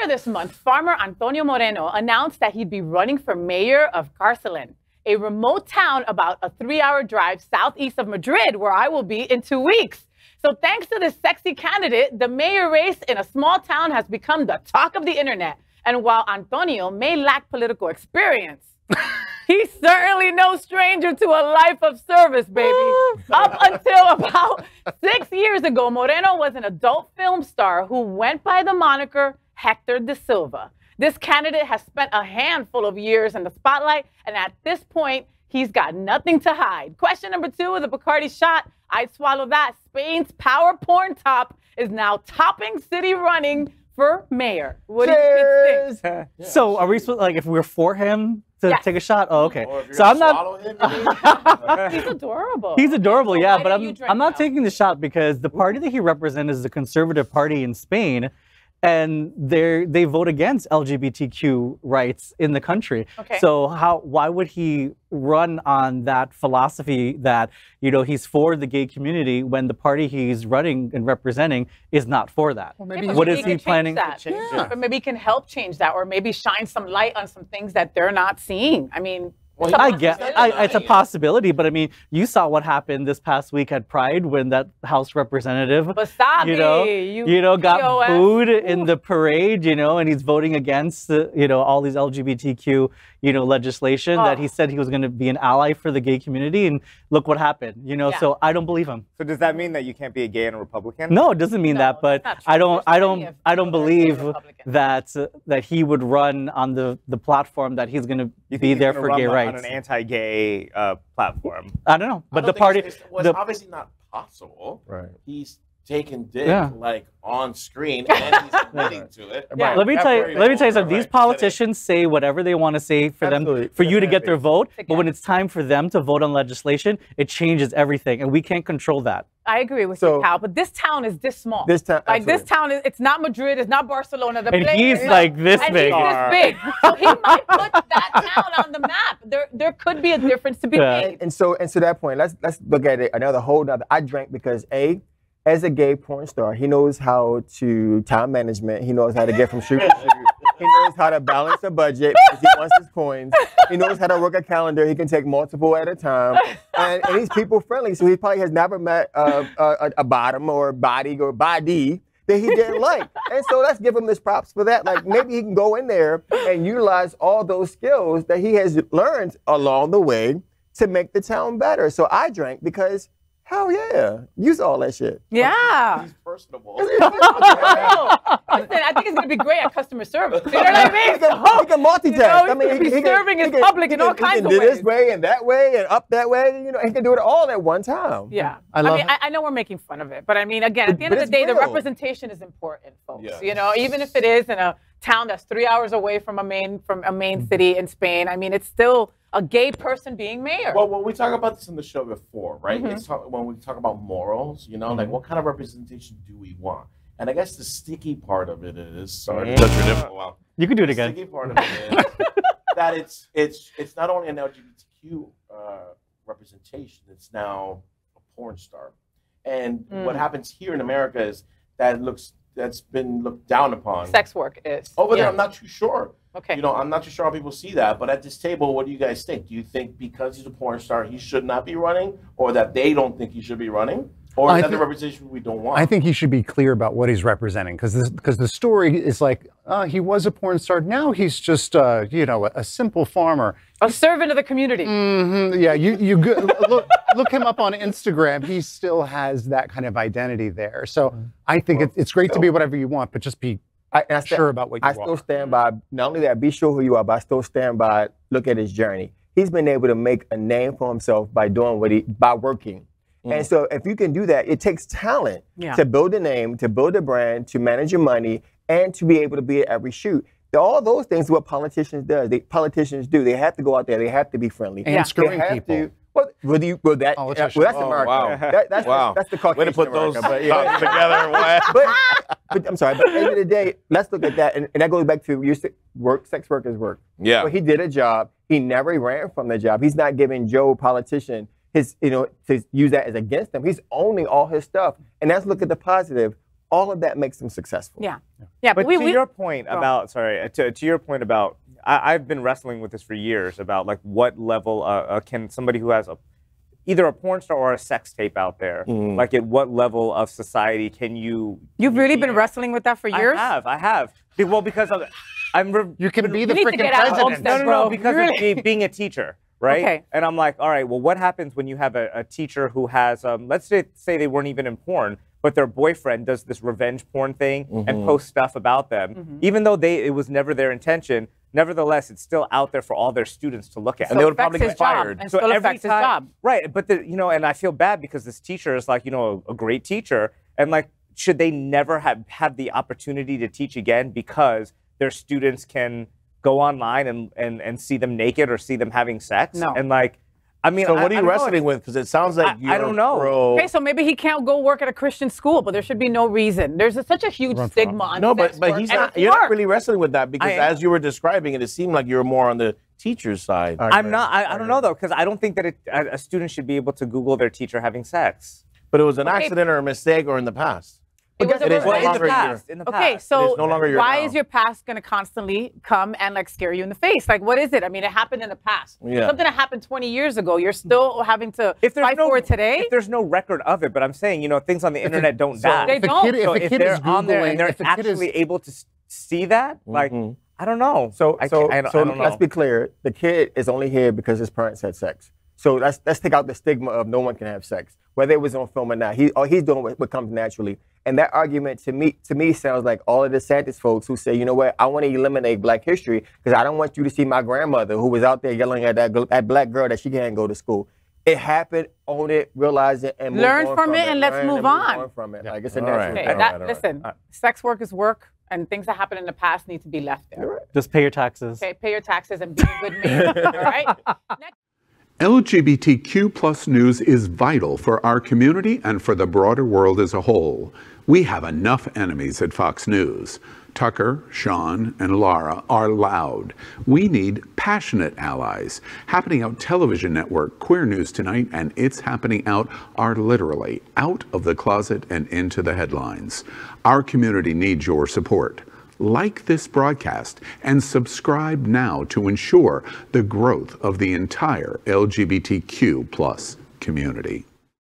this month, farmer Antonio Moreno announced that he'd be running for mayor of Carcelén, a remote town about a 3-hour drive southeast of Madrid, where I will be in 2 weeks. So thanks to this sexy candidate, the mayor race in a small town has become the talk of the internet. And while Antonio may lack political experience, he's certainly no stranger to a life of service, baby. Up until about 6 years ago, Moreno was an adult film star who went by the moniker Héctor de Silva. This candidate has spent a handful of years in the spotlight, and at this point, he's got nothing to hide. Question number 2 of the Bacardi shot. I'd swallow that. Spain's power porn top is now topping city running for mayor. What do you kids think? So are we supposed, like, if we're for him to take a shot? Oh, okay. So I'm not. He's adorable. He's adorable, So yeah. why But don't you I'm not drink now? taking the shot because the party that he represents is the Conservative Party in Spain, and they vote against LGBTQ rights in the country. Okay. So why would he run on that philosophy that, you know, he's for the gay community when the party he's running and representing is not for that? Well, maybe what is he planning to change? Or maybe he can help change that, or maybe shine some light on some things that they're not seeing. I mean, Well, I get it's a possibility, but I mean, you saw what happened this past week at Pride when that House representative, Wasabi, got POS. booed in the parade, and he's voting against, all these LGBTQ, legislation that he said he was going to be an ally for the gay community, and look what happened, So I don't believe him. So does that mean that you can't be a gay and a Republican? No, it doesn't mean that, but I don't believe Republicans. that he would run on the platform that he's going to be there for gay rights. On an anti-gay platform. I don't know, but the party. It's obviously not possible. Right. He's taking dick Yeah. on screen and he's admitting to it. Yeah. Let me tell you something. These politicians say whatever they want to say for you to get their vote, but when it's time for them to vote on legislation, it changes everything, and we can't control that. I agree with you, Cal, but this town is this small. This town, this town it's not Madrid, it's not Barcelona. And he's like this big. He's this big. So he might put that town on the map. There could be a difference to be made. And so to that point, let's look at it another. I drank because as a gay porn star, he knows how to time management. He knows how to get from shoot to shoot. He knows how to balance a budget because he wants his coins. He knows how to work a calendar. He can take multiple at a time. And he's people friendly, so he probably has never met a bottom or body that he didn't like. And so let's give him his props for that. Like, maybe he can go in there and utilize all those skills that he has learned along the way to make the town better. So I drank because, hell yeah, use all that shit. Yeah. He's personable. Listen, I think it's going to be great at customer service. You know what I mean? He can multitask. I mean, he's serving his public in all kinds of ways. He can do ways. this way and that way and up that way. He can do it all at one time. Yeah. I know we're making fun of it, but I mean, again, at the end of the day, the representation is important, folks. Yeah. Even if it is in a town that's 3 hours away from a main city in Spain, I mean, it's still a gay person being mayor. Well, when we talk about this in the show before, right? When we talk about morals, like what kind of representation do we want? And I guess the sticky part of it is, sorry, You can do it again. The sticky part of it is that it's not only an LGBTQ representation, it's now a porn star. And what happens here in America is that's been looked down upon. Sex work is. Over there, I'm not too sure. Okay. I'm not too sure how people see that. But at this table, what do you guys think? Do you think because he's a porn star, he should not be running, or that they don't think he should be running, or is that the representation we don't want? I think he should be clear about what he's representing, because the story is like, he was a porn star. Now he's just a simple farmer, a servant of the community. Yeah, you look him up on Instagram. He still has that kind of identity there. So I think it's great to be whatever you want, but just be sure about what you want. I still stand by, not only that, be sure who you are, but I still stand by, look at his journey. He's been able to make a name for himself by doing by working. And so if you can do that, it takes talent to build a name, to build a brand, to manage your money, and to be able to be at every shoot. All those things are what politicians do. They have to go out there. They have to be friendly. And screwing people. That's America. Wow. That's the Caucasian Way to put America, those together. But I'm sorry, but at the end of the day, let's look at that, and that goes back to sex workers work. Yeah. So he did a job. He never ran from the job. He's not giving Joe, politician, to use that as against him. He's owning all his stuff. And let's look at the positive. all of that makes them successful. Yeah. Yeah, but to your point about, to your point about, I've been wrestling with this for years about like what level can somebody who has either a porn star or a sex tape out there, like at what level of society can you? You've really been wrestling with that for years? I have. Well, because of, you can be the freaking president. No, because of being a teacher. Right? Okay. And I'm like, all right, well, what happens when you have a teacher who has, let's say they weren't even in porn, but their boyfriend does this revenge porn thing and posts stuff about them, even though it was never their intention. Nevertheless, it's still out there for all their students to look at. And they would probably get fired. And so every his job. Right, but and I feel bad because this teacher is like, a great teacher, and like, should they never have the opportunity to teach again because their students can go online and see them naked or see them having sex? No. And like, I mean, so what are you wrestling with? Because it sounds like you're I don't know. Okay, so maybe he can't go work at a Christian school, but there should be no reason. There's such a huge stigma on sex but work, he's and not. it's You're not work. really wrestling with that because as you were describing it, it seemed like you were more on the teacher's side. I'm not. I don't know though, because I don't think that a student should be able to Google their teacher having sex. But it was an accident or a mistake or in the past. It was It is no longer in the past. Okay, so no longer why is your past going to constantly come and like scare you in the face? Like, what is it? I mean, it happened in the past. Yeah. Something that happened 20 years ago. You're still having to fight for it today? If there's no record of it, but I'm saying, things on the internet don't die. They don't. If they're on there and they're actually able to see that, like, I don't know. So I don't know. let's be clear. The kid is only here because his parents had sex. So let's take out the stigma of no one can have sex, whether it was on film or not. He's doing what comes naturally. And that argument to me sounds like all of the DeSantis folks who say, you know what, I want to eliminate Black history because I don't want you to see my grandmother who was out there yelling at that Black girl that she can't go to school. It happened, own it, realize it, and learn from it, and let's move on. From it. Yeah. Like it's a natural thing. Okay, listen, sex work is work, and things that happen in the past need to be left there. Just pay your taxes. Okay, pay your taxes and be a good man. All right. Next. LGBTQ plus news is vital for our community and for the broader world as a whole. We have enough enemies at Fox News. Tucker, Sean, and Laura are loud. We need passionate allies. Happening Out Television Network, Queer News Tonight, and It's Happening Out are literally out of the closet and into the headlines. Our community needs your support. Like this broadcast and subscribe now to ensure the growth of the entire LGBTQ plus community.